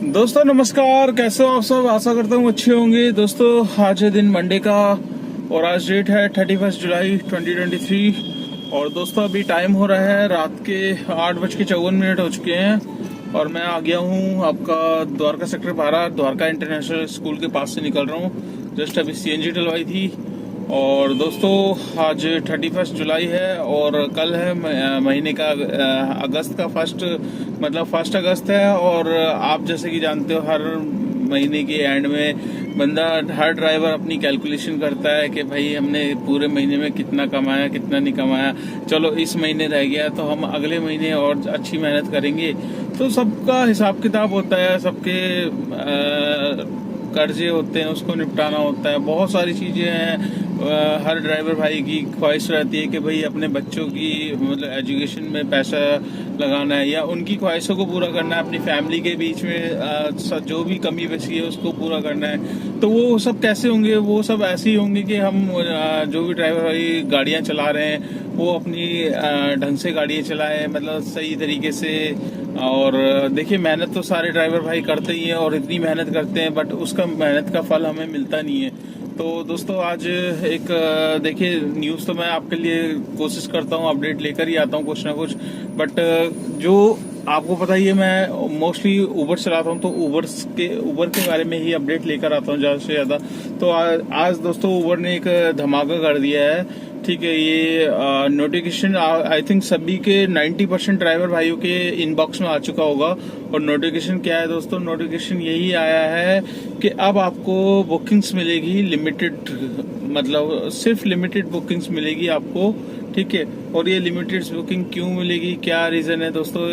दोस्तों नमस्कार, कैसे हो आप सब। आशा करता हूँ अच्छे होंगे। दोस्तों आज है दिन मंडे का और आज डेट है 31 जुलाई 2023। और दोस्तों अभी टाइम हो रहा है रात के 8:54 हो चुके हैं और मैं आ गया हूँ आपका Dwarka sector 12 Dwarka international school के पास से निकल रहा हूँ। जस्ट अभी सीएनजी डलवाई थी। और दोस्तों आज 31 जुलाई है और कल है महीने का अगस्त का फर्स्ट अगस्त है। और आप जैसे कि जानते हो हर महीने के एंड में हर ड्राइवर अपनी कैलकुलेशन करता है कि भाई हमने पूरे महीने में कितना कमाया कितना नहीं कमाया। चलो इस महीने रह गया तो हम अगले महीने और अच्छी मेहनत करेंगे। तो सबका हिसाब किताब होता है, सबके कर्जे होते हैं उसको निपटाना होता है, बहुत सारी चीजें हैं। हर ड्राइवर भाई की ख्वाहिश रहती है कि भाई अपने बच्चों की मतलब एजुकेशन में पैसा लगाना है या उनकी ख्वाहिशों को पूरा करना है, अपनी फैमिली के बीच में जो भी कमी बची है उसको पूरा करना है। तो वो सब कैसे होंगे? वो सब ऐसे ही होंगे कि हम जो भी ड्राइवर भाई गाड़ियां चला रहे हैं वो अपनी ढंग से गाड़ियां चलाएं, मतलब सही तरीके से। और देखिए मेहनत तो सारे ड्राइवर भाई करते ही हैं और इतनी मेहनत करते हैं बट उसका मेहनत का फल हमें मिलता नहीं है। तो दोस्तों आज एक देखिए न्यूज़ तो मैं आपके लिए कोशिश करता हूँ अपडेट लेकर ही आता हूँ कुछ ना कुछ। बट जो आपको पता ही है मैं मोस्टली उबर चलाता हूँ तो उबर के बारे में ही अपडेट लेकर आता हूँ ज़्यादा से ज़्यादा। तो आज दोस्तों उबर ने एक धमाका कर दिया है। ठीक है, ये नोटिफिकेशन आई थिंक सभी के 90% ड्राइवर भाइयों के इनबॉक्स में आ चुका होगा। और नोटिफिकेशन क्या है दोस्तों? नोटिफिकेशन यही आया है कि अब आपको बुकिंग्स मिलेगी लिमिटेड, मतलब सिर्फ लिमिटेड बुकिंग्स मिलेगी आपको। ठीक है, और ये लिमिटेड बुकिंग क्यों मिलेगी, क्या रीजन है दोस्तों,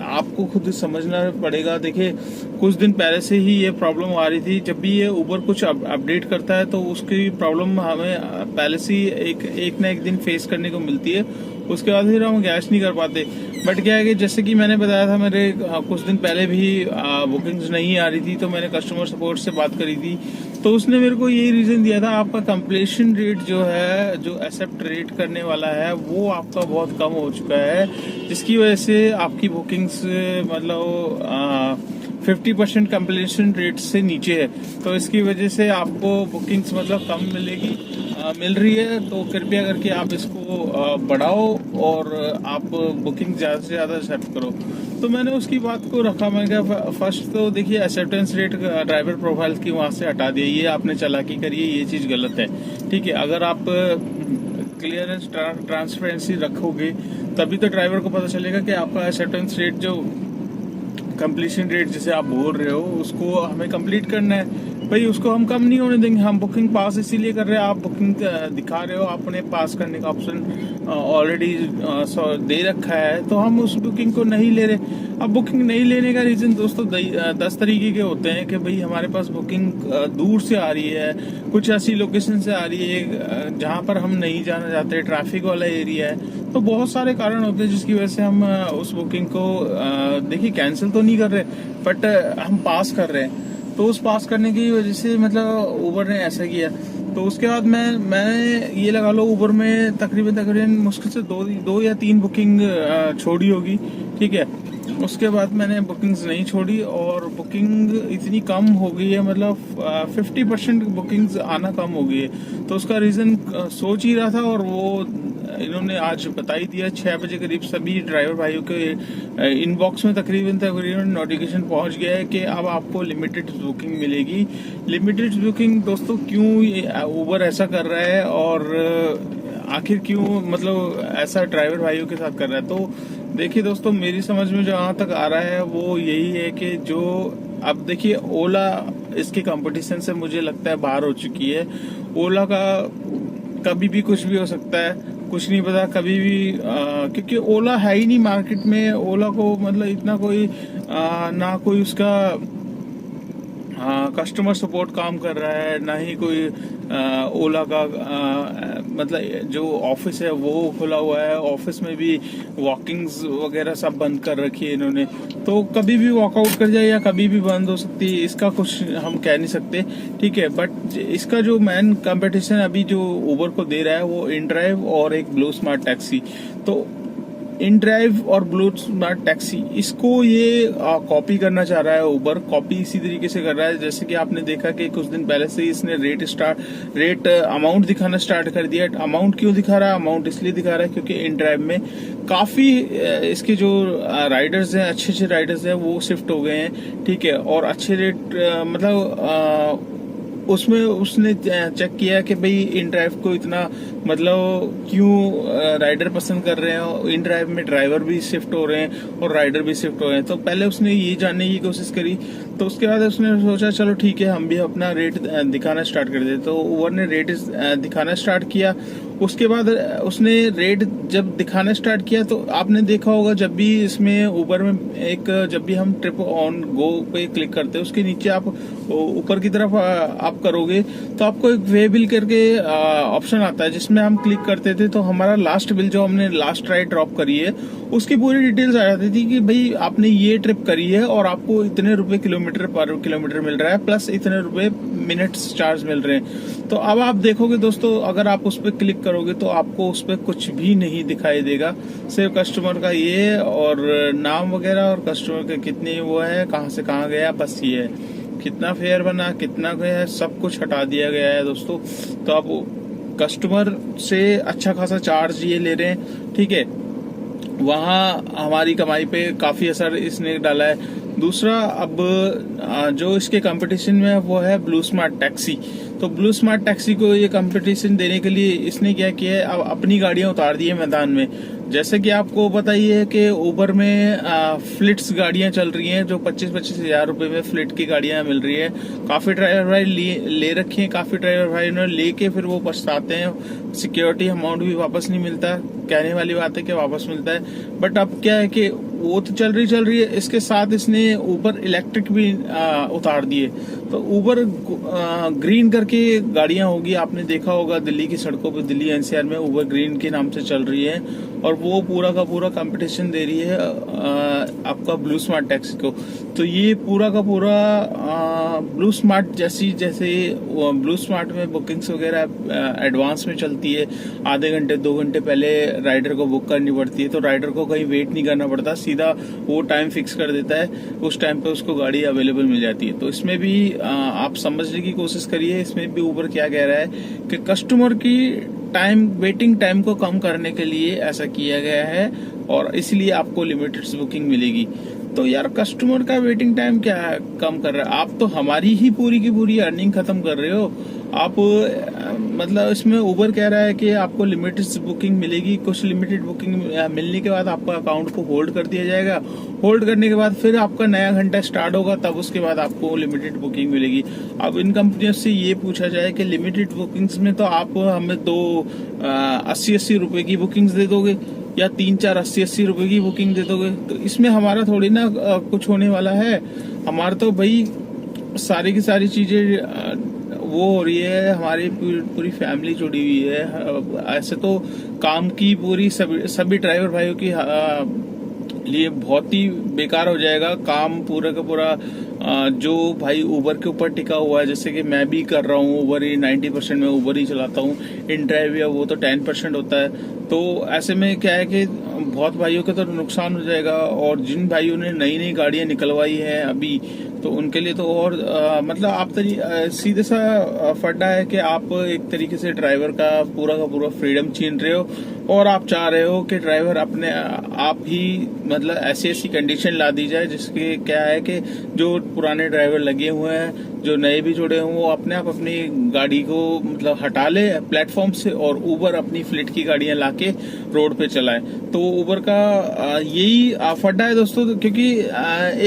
आपको खुद समझना पड़ेगा। देखिए कुछ दिन पहले से ही ये प्रॉब्लम आ रही थी। जब भी ये उबर कुछ अपडेट करता है तो उसकी प्रॉब्लम हमें पहले से ही एक ना एक दिन फेस करने को मिलती है। उसके बाद फिर हम कैश नहीं कर पाते। बट क्या है कि जैसे कि मैंने बताया था, मेरे कुछ दिन पहले भी बुकिंग्स नहीं आ रही थी तो मैंने कस्टमर सपोर्ट से बात करी थी। तो उसने मेरे को यही रीजन दिया था, आपका कंप्लीशन रेट जो है, जो एक्सेप्ट रेट करने वाला है वो आपका बहुत कम हो चुका है, जिसकी वजह से आपकी बुकिंग्स मतलब 50% कंप्लीशन रेट से नीचे है। तो इसकी वजह से आपको बुकिंग्स मतलब कम मिल रही है। तो कृपया करके आप इसको बढ़ाओ और आप बुकिंग ज्यादा से ज्यादा एक्सेप्ट करो। तो मैंने उसकी बात को रखा। मैं क्या फर्स्ट तो देखिए एक्सेप्टेंस रेट ड्राइवर प्रोफाइल की वहां से हटा दिए, ये आपने चालाकी करी है, ये चीज गलत है। ठीक है, अगर आप क्लियरेंस ट्रांसपेरेंसी रखोगे तभी तो ड्राइवर को पता चलेगा कि आपका एक्सेप्टेंस रेट जो कंप्लीशन रेट जिसे आप बोल रहे हो उसको हमें कंप्लीट करना है। भाई उसको हम कम नहीं होने देंगे। हम बुकिंग पास इसीलिए कर रहे हैं, आप बुकिंग दिखा रहे हो, आपने पास करने का ऑप्शन ऑलरेडी दे रखा है तो हम उस बुकिंग को नहीं ले रहे। अब बुकिंग नहीं लेने का रीजन दोस्तों 10 तरीके के होते हैं कि भाई हमारे पास बुकिंग दूर से आ रही है, कुछ ऐसी लोकेशन से आ रही है जहां पर हम नहीं जाना चाहते, ट्रैफिक वाला एरिया है। तो बहुत सारे कारण होते हैं जिसकी वजह से हम उस बुकिंग को देखिए कैंसिल तो नहीं कर रहे बट हम पास कर रहे हैं। तो उस पास करने की वजह से मतलब उबर ने ऐसा किया। तो उसके बाद मैंने ये लगा लो उबर में तकरीबन मुश्किल से दो या तीन बुकिंग छोड़ी होगी। ठीक है, उसके बाद मैंने बुकिंग्स नहीं छोड़ी और बुकिंग इतनी कम हो गई है, मतलब 50% बुकिंग्स आना कम हो गई है। तो उसका रीजन सोच ही रहा था और वो इन्होंने आज बता ही दिया। 6 बजे करीब सभी ड्राइवर भाइयों के इनबॉक्स में तकरीबन नोटिफिकेशन पहुंच गया है कि अब आपको लिमिटेड बुकिंग मिलेगी। लिमिटेड बुकिंग दोस्तों क्यों उबर ऐसा कर रहा है और आखिर क्यों मतलब ऐसा ड्राइवर भाइयों के साथ कर रहा है? तो देखिए दोस्तों मेरी समझ में जहाँ तक आ रहा है वो यही है कि जो अब देखिए ओला इसके कंपटीशन से मुझे लगता है बाहर हो चुकी है। ओला का कभी भी कुछ भी हो सकता है, कुछ नहीं पता कभी भी क्योंकि ओला है ही नहीं मार्केट में। ओला को मतलब इतना कोई ना कोई उसका कस्टमर सपोर्ट काम कर रहा है, ना ही कोई ओला का मतलब जो ऑफिस है वो खुला हुआ है। ऑफिस में भी वॉकिंग्स वगैरह सब बंद कर रखी है इन्होंने। तो कभी भी वॉकआउट कर जाए या कभी भी बंद हो सकती है, इसका कुछ हम कह नहीं सकते। ठीक है, बट इसका जो मेन कंपटीशन अभी जो उबर को दे रहा है वो इनड्राइव और एक ब्लू स्मार्ट टैक्सी। तो इन ड्राइव और ब्लू स्मार्ट टैक्सी, इसको ये कॉपी करना चाह रहा है उबर। कॉपी इसी तरीके से कर रहा है जैसे कि आपने देखा कि कुछ दिन पहले से इसने रेट अमाउंट दिखाना स्टार्ट कर दिया। अमाउंट क्यों दिखा रहा है? अमाउंट इसलिए दिखा रहा है क्योंकि इन ड्राइव में काफी इसके जो राइडर्स हैं, अच्छे राइडर्स हैं, वो शिफ्ट हो गए हैं, ठीक है। और अच्छे रेट मतलब उसमें उसने चेक किया कि भाई इन ड्राइव को इतना मतलब क्यों राइडर पसंद कर रहे हैं। इन ड्राइव में ड्राइवर भी शिफ्ट हो रहे हैं और राइडर भी शिफ्ट हो रहे हैं। तो पहले उसने ये जानने की कोशिश करी, तो उसके बाद उसने सोचा चलो ठीक है, हम भी अपना रेट दिखाना स्टार्ट कर देते। तो उबर ने रेट दिखाना स्टार्ट किया। उसके बाद उसने रेट जब दिखाना स्टार्ट किया तो आपने देखा होगा जब भी इसमें उबर में जब भी हम ट्रिप ऑन गो पे क्लिक करते हैं, उसके नीचे आप ऊपर की तरफ आप करोगे तो आपको एक वे बिल करके ऑप्शन आता है, जिसमें हम क्लिक करते थे तो हमारा लास्ट बिल जो हमने लास्ट राइड ड्रॉप करी है उसकी पूरी डिटेल्स आ जाती थी कि भाई आपने ये ट्रिप करी है और आपको इतने रुपए किलोमीटर पर किलोमीटर मिल रहा है, प्लस इतने रुपए मिनट्स चार्ज मिल रहे हैं। तो अब आप देखोगे दोस्तों, अगर आप उस पर क्लिक करोगे तो आपको उस पर कुछ भी नहीं दिखाई देगा, सिर्फ कस्टमर का ये और नाम वगैरह और कस्टमर के कितने वो है, कहाँ से कहाँ गया, बस ये है। कितना फेयर बना, कितना गया है, सब कुछ हटा दिया गया है दोस्तों। तो आप कस्टमर से अच्छा खासा चार्ज ये ले रहे हैं, ठीक है। वहाँ हमारी कमाई पे काफी असर इसने डाला है। दूसरा, अब जो इसके कंपटीशन में वो है ब्लू स्मार्ट टैक्सी। तो ब्लू स्मार्ट टैक्सी को ये कंपटीशन देने के लिए इसने क्या किया है, अब अपनी गाड़ियां उतार दी है मैदान में। जैसे कि आपको पता ही है कि उबर में फ्लिट्स गाड़ियां चल रही हैं, जो 25-25 हजार रुपए में फ्लिट की गाड़ियां मिल रही है। काफी ड्राइवर भाई ले रखे हैं, काफी ड्राइवर भाई उन्होंने लेके फिर वो पछताते हैं। सिक्योरिटी अमाउंट भी वापस नहीं मिलता, कहने वाली बात है कि वापस मिलता है, बट अब क्या है कि वो तो चल रही है, इसके साथ इसने ऊबर इलेक्ट्रिक भी उतार दिए। तो ऊबर ग्रीन करके गाड़ियां होगी, आपने देखा होगा दिल्ली की सड़कों पे, दिल्ली एनसीआर में ऊबर ग्रीन के नाम से चल रही है और वो पूरा का पूरा कंपटीशन दे रही है आपका ब्लू स्मार्ट टैक्सी को। तो ये पूरा का पूरा ब्लू स्मार्ट जैसे ब्लू स्मार्ट में बुकिंग्स वगैरह एडवांस में चलती है, आधे घंटे 2 घंटे पहले राइडर को बुक करनी पड़ती है, तो राइडर को कहीं वेट नहीं करना पड़ता, सीधा वो टाइम फिक्स कर देता है, उस टाइम पे उसको गाड़ी अवेलेबल मिल जाती है। तो इसमें भी आप समझने की कोशिश करिए, इसमें भी ऊबर क्या कह रहा है कि कस्टमर की वेटिंग टाइम को कम करने के लिए ऐसा किया गया है और इसलिए आपको लिमिटेड बुकिंग मिलेगी। तो यार कस्टमर का वेटिंग टाइम क्या है, कम कर रहा है? आप तो हमारी ही पूरी की पूरी अर्निंग खत्म कर रहे हो। आप मतलब इसमें उबर कह रहा है कि आपको लिमिटेड बुकिंग मिलेगी, कुछ लिमिटेड बुकिंग मिलने के बाद आपका अकाउंट को होल्ड कर दिया जाएगा, होल्ड करने के बाद फिर आपका नया घंटा स्टार्ट होगा, तब उसके बाद आपको लिमिटेड बुकिंग मिलेगी। अब इन कंपनियों से ये पूछा जाए कि लिमिटेड बुकिंग्स में तो आप हमें 80-80 रुपए की बुकिंग्स दे दोगे या 3-4 80-80 रुपए की बुकिंग दे दोगे, तो इसमें हमारा थोड़ी ना कुछ होने वाला है। हमारा तो भाई सारी की सारी चीजें वो हो रही है, हमारी पूरी फैमिली जुड़ी हुई है। ऐसे तो काम की पूरी सभी ड्राइवर भाइयों की लिए बहुत ही बेकार हो जाएगा काम पूरा का पूरा। जो भाई उबर के ऊपर टिका हुआ है, जैसे कि मैं भी कर रहा हूँ उबर ही, 90% में उबर ही चलाता हूँ, इन ड्राइव या वो तो 10% होता है। तो ऐसे में क्या है कि बहुत भाइयों का तो नुकसान हो जाएगा, और जिन भाइयों ने नई नई गाड़ियां निकलवाई हैं अभी, तो उनके लिए तो और मतलब आप सीधे सा फड्डा है कि आप एक तरीके से ड्राइवर का पूरा फ्रीडम छीन रहे हो, और आप चाह रहे हो कि ड्राइवर अपने आप ही मतलब ऐसी कंडीशन ला दी जाए जिसके क्या है कि जो पुराने ड्राइवर लगे हुए हैं, जो नए भी जुड़े हुए, वो अपने आप अपनी गाड़ी को मतलब हटा ले प्लेटफॉर्म से, और उबर अपनी फ्लीट की गाड़ियां लाके रोड पे चलाए। तो उबर का यही फड्डा है दोस्तों, क्योंकि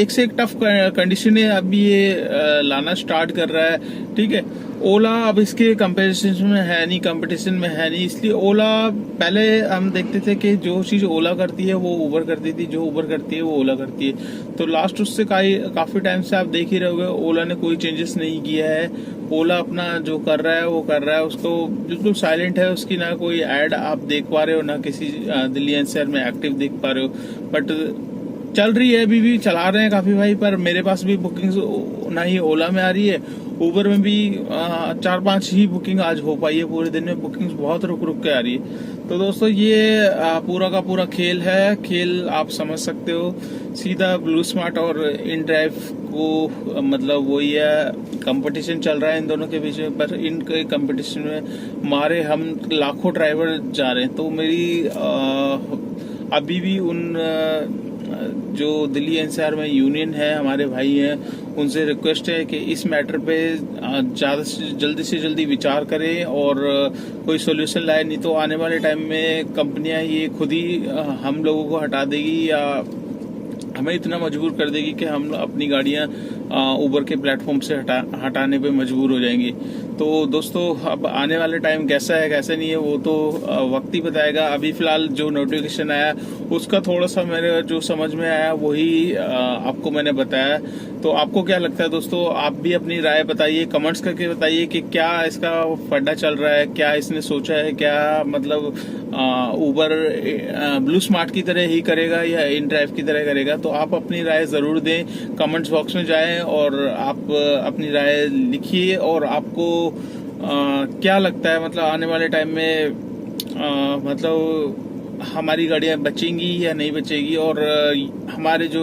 एक से एक टफ कंडीशन है अभी ये लाना स्टार्ट कर रहा है, ठीक है। ओला अब इसके कंपटीशन में है नहीं, इसलिए ओला पहले हम देखते थे कि जो चीज ओला करती है वो उबर करती थी, जो उबर करती है वो ओला करती है। तो लास्ट उससे काफी टाइम से आप देख ही रहोगे, ओला ने कोई चेंजेस नहीं किया है। ओला अपना जो कर रहा है वो कर रहा है, उसको बिल्कुल साइलेंट है, उसकी ना कोई ऐड आप देख पा रहे हो, ना किसी दिल्ली एनसीआर में एक्टिव देख पा रहे हो। बट चल रही है, अभी भी चला रहे हैं काफी भाई, पर मेरे पास भी बुकिंग ना ही ओला में आ रही है, उबर में भी 4-5 ही बुकिंग आज हो पाई है पूरे दिन में। बुकिंग बहुत रुक रुक के आ रही है। तो दोस्तों ये पूरा का पूरा खेल है, खेल आप समझ सकते हो। सीधा ब्लू स्मार्ट और इन ड्राइव को मतलब वही है, कंपटीशन चल रहा है इन दोनों के बीच में। पर इन कंपटीशन में मारे हम लाखों ड्राइवर जा रहे हैं। तो मेरी अभी भी उन जो दिल्ली एनसीआर में यूनियन है, हमारे भाई हैं, उनसे रिक्वेस्ट है कि इस मैटर पे ज़्यादा से जल्दी विचार करें और कोई सोल्यूशन लाए। नहीं तो आने वाले टाइम में कंपनियां ये खुद ही हम लोगों को हटा देगी या हमें इतना मजबूर कर देगी कि हम अपनी गाड़ियां उबर के प्लेटफॉर्म से हटाने पे मजबूर हो जाएंगे। तो दोस्तों अब आने वाले टाइम कैसा है कैसा नहीं है वो तो वक्त ही बताएगा। अभी फिलहाल जो नोटिफिकेशन आया उसका थोड़ा सा मेरे जो समझ में आया वही आपको मैंने बताया। तो आपको क्या लगता है दोस्तों? आप भी अपनी राय बताइए, कमेंट्स करके बताइए कि क्या इसका फड्डा चल रहा है, क्या इसने सोचा है, क्या मतलब उबर ब्लू स्मार्ट की तरह ही करेगा या इन ड्राइव की तरह करेगा। तो आप अपनी राय जरूर दें, कमेंट्स बॉक्स में जाएं और आप अपनी राय लिखिए। और आपको क्या लगता है मतलब आने वाले टाइम में मतलब हमारी गाड़ियां बचेंगी या नहीं बचेगी? और हमारे जो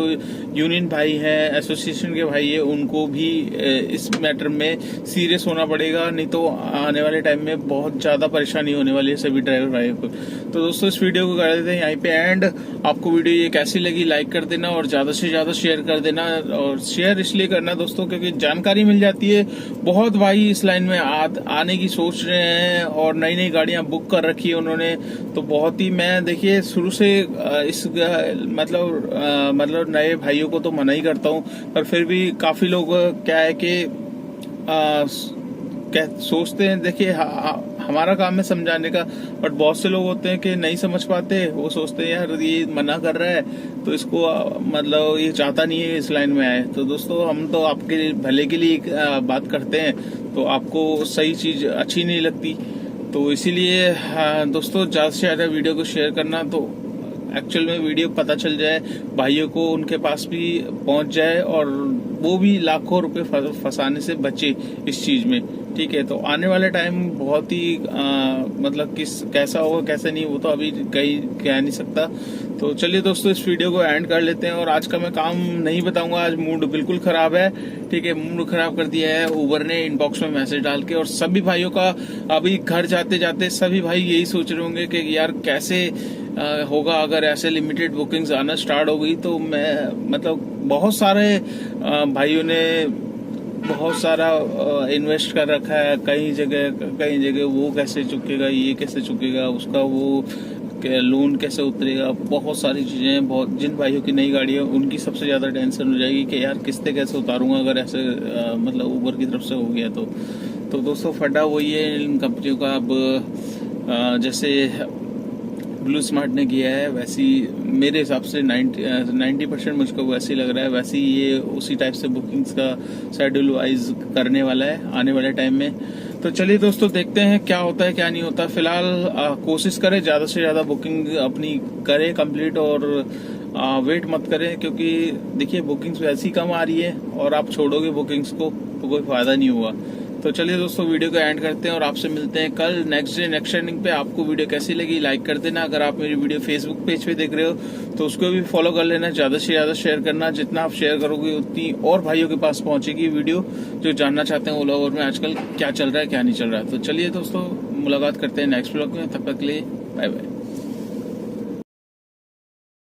यूनियन भाई हैं, एसोसिएशन के भाई हैं, उनको भी इस मैटर में सीरियस होना पड़ेगा, नहीं तो आने वाले टाइम में बहुत ज्यादा परेशानी होने वाली है सभी ड्राइवर भाइयों को। तो दोस्तों इस वीडियो को कर देते हैं यहीं पे एंड। आपको वीडियो ये कैसी लगी लाइक कर देना और ज्यादा से ज्यादा शेयर कर देना। और शेयर इसलिए करना दोस्तों क्योंकि जानकारी मिल जाती है। बहुत भाई इस लाइन में आने की सोच रहे हैं और नई नई गाड़ियां बुक कर रखी है उन्होंने। तो बहुत ही मैं देखिए शुरू से इस मतलब नए भाइयों को तो मना ही करता हूँ, पर फिर भी काफी लोग क्या है कि सोचते हैं, देखिए हमारा काम है समझाने का, बट बहुत से लोग होते हैं कि नहीं समझ पाते। वो सोचते हैं यार ये मना कर रहा है तो इसको मतलब ये चाहता नहीं है इस लाइन में आए। तो दोस्तों हम तो आपके भले के लिए बात करते हैं, तो आपको सही चीज अच्छी नहीं लगती। तो इसीलिए दोस्तों ज्यादा से ज्यादा वीडियो को शेयर करना, तो एक्चुअल में वीडियो पता चल जाए भाइयों को, उनके पास भी पहुंच जाए और वो भी लाखों रुपए फंसाने से बचे इस चीज में। ठीक है, तो आने वाले टाइम बहुत ही मतलब कैसा होगा कैसा नहीं वो तो अभी कहीं कह नहीं सकता। तो चलिए दोस्तों इस वीडियो को एंड कर लेते हैं। और आज का मैं काम नहीं बताऊंगा, आज मूड बिल्कुल खराब है। ठीक है, मूड खराब कर दिया है उबर ने इनबॉक्स में मैसेज डाल के। और सभी भाइयों का अभी घर जाते जाते सभी भाई यही सोच रहे होंगे कि यार कैसे होगा अगर ऐसे लिमिटेड बुकिंग्स आना स्टार्ट हो गई। तो मैं मतलब बहुत सारे भाइयों ने बहुत सारा इन्वेस्ट कर रखा है कई जगह। वो कैसे चुकेगा, ये कैसे चुकेगा, उसका वो लोन कैसे उतरेगा, बहुत सारी चीजें। बहुत जिन भाइयों की नई गाड़ी है उनकी सबसे ज्यादा टेंशन हो जाएगी कि यार किस्तें कैसे उतारूंगा अगर ऐसे मतलब उबर की तरफ से हो गया तो दोस्तों फटा वही है इन कंपनियों का। अब जैसे ब्लू स्मार्ट ने किया है वैसी मेरे हिसाब से 90% मुझको वैसे लग रहा है, वैसे ये उसी टाइप से बुकिंग्स का शेड्यूल वाइज करने वाला है आने वाले टाइम में। तो चलिए दोस्तों देखते हैं क्या होता है क्या नहीं होता। फिलहाल कोशिश करें ज्यादा से ज्यादा बुकिंग अपनी करें कंप्लीट और वेट मत करें, क्योंकि देखिए बुकिंग्स वैसी कम आ रही है और आप छोड़ोगे बुकिंग्स को तो कोई फायदा नहीं हुआ। तो चलिए दोस्तों वीडियो को एंड करते हैं और आपसे मिलते हैं कल नेक्स्ट डे नेक्स्ट ट्रेंडिंग पे। आपको वीडियो कैसी लगी लाइक कर देना। अगर आप मेरी वीडियो फेसबुक पेज पे देख रहे हो तो उसको भी फॉलो कर लेना। ज्यादा से ज्यादा शेयर करना, जितना आप शेयर करोगे उतनी और भाइयों के पास पहुंचेगी वीडियो जो जानना चाहते हैं ओला उबर में आजकल क्या चल रहा है क्या नहीं चल रहा है। तो चलिए दोस्तों मुलाकात करते हैं नेक्स्ट ब्लॉग में, तब तक के लिए बाय बाय।